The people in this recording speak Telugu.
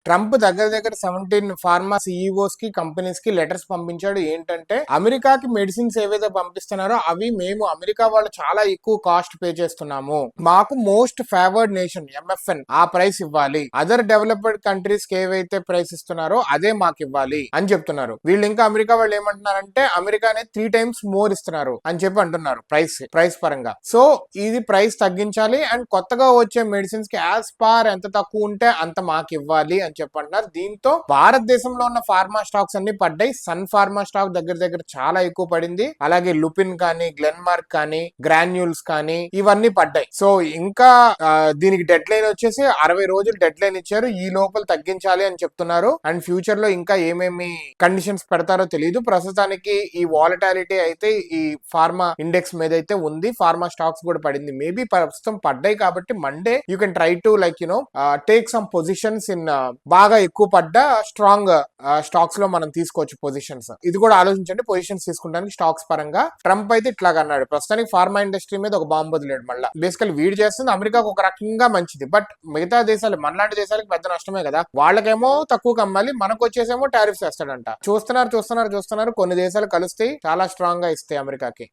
ట్రంప్ దగ్గర దగ్గర 17 ఫార్మా సిఇఓస్ కి కంపెనీస్ కి లెటర్స్ పంపించాడు. ఏంటంటే అమెరికాకి మెడిసిన్స్ ఏవైతే పంపిస్తున్నారో అవి మేము అమెరికా వాళ్ళు చాలా ఎక్కువ కాస్ట్ పే చేస్తున్నాము, మాకు మోస్ట్ ఫేవర్డ్ నేషన్ ఎంఎఫ్ఎన్ ఆ ప్రైస్ ఇవ్వాలి, అదర్ డెవలప్డ్ కంట్రీస్ కి ఏవైతే ప్రైస్ ఇస్తున్నారో అదే మాకు ఇవ్వాలి అని చెప్తున్నారు. వీళ్ళు ఇంకా అమెరికా వాళ్ళు ఏమంటున్నారంటే అమెరికానే 3 times మోర్ ఇస్తున్నారు అని చెప్పి అంటున్నారు ప్రైస్ పరంగా. సో ఇది ప్రైస్ తగ్గించాలి అండ్ కొత్తగా వచ్చే మెడిసిన్స్ కి యాజ్ పార్ ఎంత తక్కువ ఉంటే అంత మాకు ఇవ్వాలి అని చెప్పంటున్నారు. దీంతో భారతదేశంలో ఉన్న ఫార్మా స్టాక్స్ అన్ని పడ్డాయి. సన్ ఫార్మా స్టాక్ దగ్గర దగ్గర చాలా ఎక్కువ పడింది. అలాగే లుపిన్ కానీ, గ్లెన్మార్క్ కానీ, గ్రాన్యూల్స్ కానీ ఇవన్నీ పడ్డాయి. సో ఇంకా దీనికి డెడ్ లైన్ వచ్చేసి 60 రోజులు డెడ్ లైన్ ఇచ్చారు. ఈ లోపల తగ్గించాలి అని చెప్తున్నారు. అండ్ ఫ్యూచర్ లో ఇంకా ఏమేమి కండిషన్స్ పెడతారో తెలియదు. ప్రస్తుతానికి ఈ వాలటాలిటీ అయితే ఈ ఫార్మా ఇండెక్స్ మీద అయితే ఉంది. ఫార్మా స్టాక్స్ కూడా పడింది. మేబీ ప్రస్తుతం పడ్డాయి కాబట్టి Monday you can try to like take some positions in బాగా ఎక్కువ పడ్డ స్ట్రాంగ్ స్టాక్స్ లో మనం తీసుకోవచ్చు పొజిషన్స్. ఇది కూడా ఆలోచించండి పొజిషన్స్ తీసుకుంటానికి స్టాక్స్ పరంగా. ట్రంప్ అయితే ఇట్లాగా అన్నాడు. ప్రస్తుతానికి ఫార్మా ఇండస్ట్రీ మీద ఒక బాంబు వదిలేడు. మళ్ళీ బేసికల్ వీడు చేస్తుంది అమెరికాకు ఒక రకంగా మంచిది, బట్ మిగతా దేశాలు మనలాంటి దేశాలకు పెద్ద నష్టమే కదా. వాళ్ళకేమో తక్కువ అమ్మాలి, మనకు వచ్చేసేమో టారిఫ్స్ వేస్తాడంట. చూస్తున్నారు కొన్ని దేశాలు కలుస్తాయి, చాలా స్ట్రాంగ్ గా ఇస్తాయి అమెరికాకి.